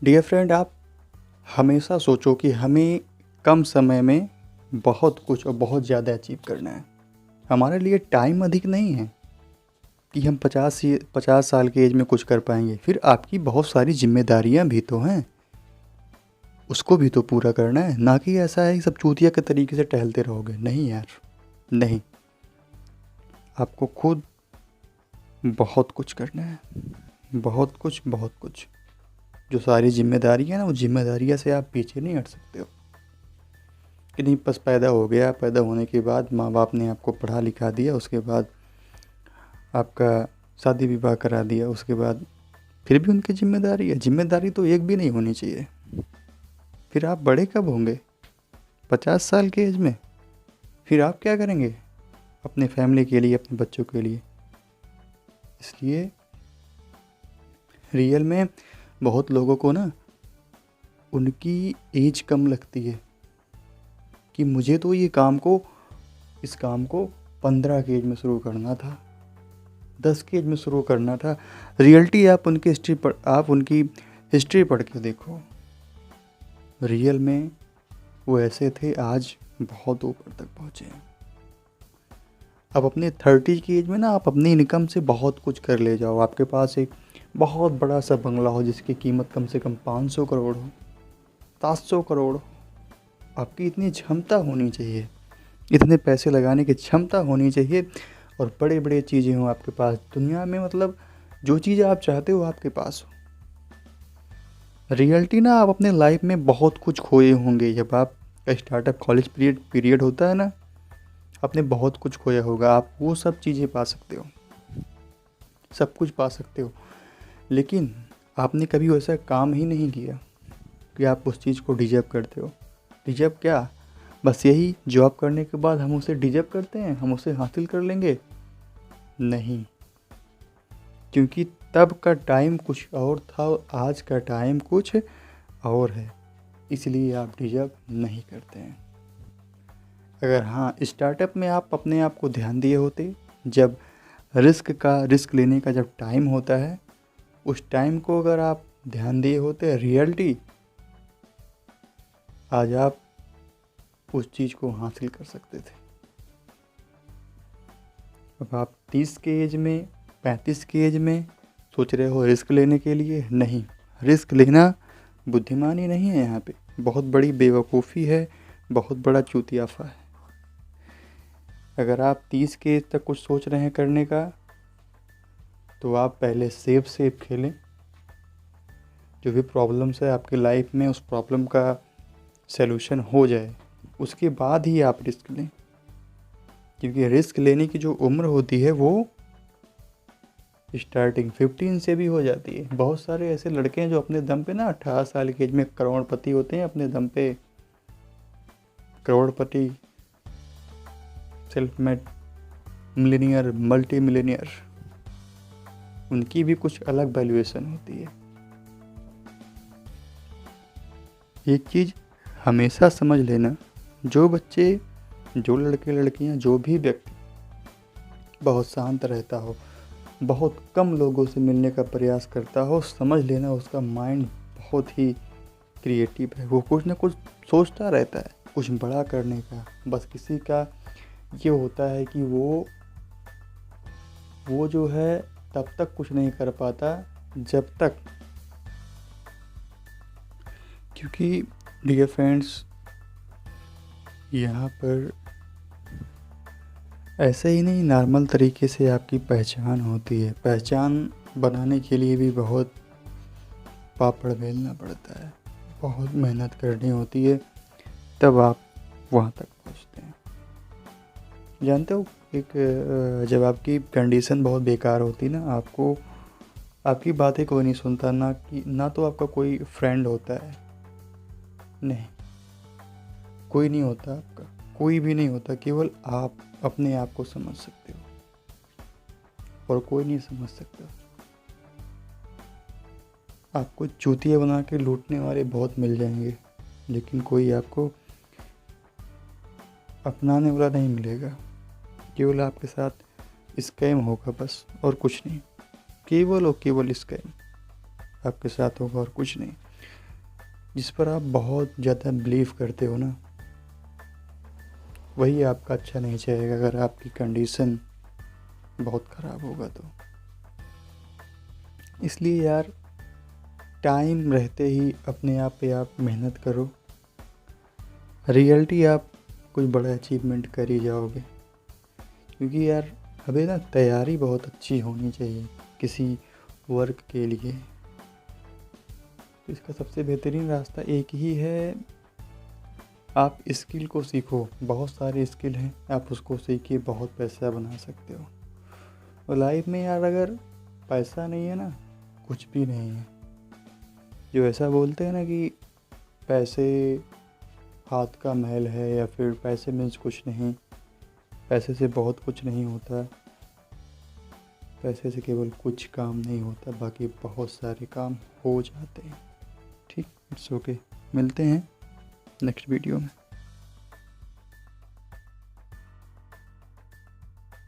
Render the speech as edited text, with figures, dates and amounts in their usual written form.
Dear friend, आप हमेशा सोचो कि हमें कम समय में बहुत कुछ और बहुत ज़्यादा अचीव करना है। हमारे लिए टाइम अधिक नहीं है कि हम 50 साल की एज में कुछ कर पाएंगे। फिर आपकी बहुत सारी जिम्मेदारियां भी तो हैं, उसको भी तो पूरा करना है। ना कि ऐसा है कि सब चूतिया के तरीके से टहलते रहोगे। नहीं यार, नहीं। आपको खुद बहुत कुछ करना है, बहुत कुछ, बहुत कुछ। जो सारी जिम्मेदारियां हैं ना, वो जिम्मेदारियां से आप पीछे नहीं हट सकते हो कि नहीं बस पैदा हो गया, पैदा होने के बाद माँ बाप ने आपको पढ़ा लिखा दिया, उसके बाद आपका शादी विवाह करा दिया, उसके बाद फिर भी उनकी जिम्मेदारी है। जिम्मेदारी तो एक भी नहीं होनी चाहिए। फिर आप बड़े कब होंगे? 50 साल के एज में? फिर आप क्या करेंगे अपने फैमिली के लिए, अपने बच्चों के लिए? इसलिए रियल में बहुत लोगों को ना उनकी एज कम लगती है कि मुझे तो इस काम को 15 की एज में शुरू करना था, 10 की एज में शुरू करना था। रियलिटी आप उनकी हिस्ट्री पढ़ के देखो। रियल में वो ऐसे थे, आज बहुत ऊपर तक पहुँचे हैं। अब अपने 30 की एज में ना आप अपनी इनकम से बहुत कुछ कर ले जाओ। आपके पास एक बहुत बड़ा सा बंगला हो जिसकी कीमत कम से कम 500 करोड़ हो, 700 करोड़ हो। आपकी इतनी क्षमता होनी चाहिए, इतने पैसे लगाने की क्षमता होनी चाहिए, और बड़े बड़े चीज़ें हो आपके पास दुनिया में। मतलब जो चीज़ आप चाहते हो आपके पास हो। रियलिटी ना, आप अपने लाइफ में बहुत कुछ खोए होंगे। जब आप स्टार्टअप कॉलेज पीरियड होता है ना, आपने बहुत कुछ खोया होगा। आप वो सब चीज़ें पा सकते हो, सब कुछ पा सकते हो, लेकिन आपने कभी वैसा काम ही नहीं किया कि आप उस चीज़ को डिजर्व करते हो। डिजर्व क्या? बस यही जॉब करने के बाद हम उसे डिजर्व करते हैं, हम उसे हासिल कर लेंगे? नहीं, क्योंकि तब का टाइम कुछ और था, आज का टाइम कुछ और है। इसलिए आप डिजर्व नहीं करते हैं। अगर हाँ, स्टार्टअप में आप अपने आप को ध्यान दिए होते, जब रिस्क लेने का जब टाइम होता है, उस टाइम को अगर आप ध्यान दिए होते, रियलिटी आज आप उस चीज़ को हासिल कर सकते थे। अब आप 30 के एज में, 35 के एज में सोच रहे हो रिस्क लेने के लिए। नहीं, रिस्क लेना बुद्धिमानी नहीं है, यहाँ पे बहुत बड़ी बेवकूफ़ी है, बहुत बड़ा चूतियाफा है। अगर आप 30 के एज तक कुछ सोच रहे हैं करने का, तो आप पहले सेफ खेलें। जो भी प्रॉब्लम्स है आपकी लाइफ में, उस प्रॉब्लम का सलूशन हो जाए, उसके बाद ही आप रिस्क लें। क्योंकि रिस्क लेने की जो उम्र होती है वो स्टार्टिंग 15 से भी हो जाती है। बहुत सारे ऐसे लड़के हैं जो अपने दम पे ना 18 साल की एज में करोड़पति होते हैं, अपने दम पे करोड़पति, self made millionaire, multi millionaire. उनकी भी कुछ अलग वैल्यूएशन होती है। एक चीज़ हमेशा समझ लेना, जो बच्चे, जो लड़के लड़कियां, जो भी व्यक्ति बहुत शांत रहता हो, बहुत कम लोगों से मिलने का प्रयास करता हो, समझ लेना उसका माइंड बहुत ही क्रिएटिव है। वो कुछ ना कुछ सोचता रहता है, कुछ बड़ा करने का। बस किसी का ये होता है कि वो जो है तब तक कुछ नहीं कर पाता जब तक, क्योंकि डियर फ्रेंड्स, यहाँ पर ऐसे ही नहीं, नॉर्मल तरीके से आपकी पहचान होती है। पहचान बनाने के लिए भी बहुत पापड़ बेलना पड़ता है, बहुत मेहनत करनी होती है, तब आप वहाँ तक पहुँचते हैं। जानते हो, जब आपकी कंडीशन बहुत बेकार होती ना, आपकी बातें कोई नहीं सुनता, ना तो आपका कोई फ्रेंड होता है, नहीं, कोई नहीं होता आपका, कोई भी नहीं होता। केवल आप अपने आप को समझ सकते हो, और कोई नहीं समझ सकता। आपको चूतिया बना के लूटने वाले बहुत मिल जाएंगे, लेकिन कोई आपको अपनाने वाला नहीं मिलेगा। केवल आपके साथ स्कैम होगा बस, और कुछ नहीं। केवल और केवल स्कैम आपके साथ होगा और कुछ नहीं। जिस पर आप बहुत ज़्यादा बिलीव करते हो ना, वही आपका अच्छा नहीं जाएगा अगर आपकी कंडीशन बहुत ख़राब होगा तो। इसलिए यार, टाइम रहते ही अपने आप पे आप मेहनत करो। रियलिटी आप कोई बड़ा अचीवमेंट कर ही जाओगे, क्योंकि यार अभी ना तैयारी बहुत अच्छी होनी चाहिए किसी वर्क के लिए। तो इसका सबसे बेहतरीन रास्ता एक ही है, आप स्किल को सीखो। बहुत सारे स्किल हैं, आप उसको सीख के बहुत पैसा बना सकते हो। और लाइफ में यार अगर पैसा नहीं है ना, कुछ भी नहीं है। जो ऐसा बोलते हैं ना कि पैसे हाथ का महल है, या फिर पैसे मीन्स कुछ नहीं, पैसे से बहुत कुछ नहीं होता। पैसे से केवल कुछ काम नहीं होता, बाकी बहुत सारे काम हो जाते हैं। ठीक, इट्स ओके। मिलते हैं नेक्स्ट वीडियो में।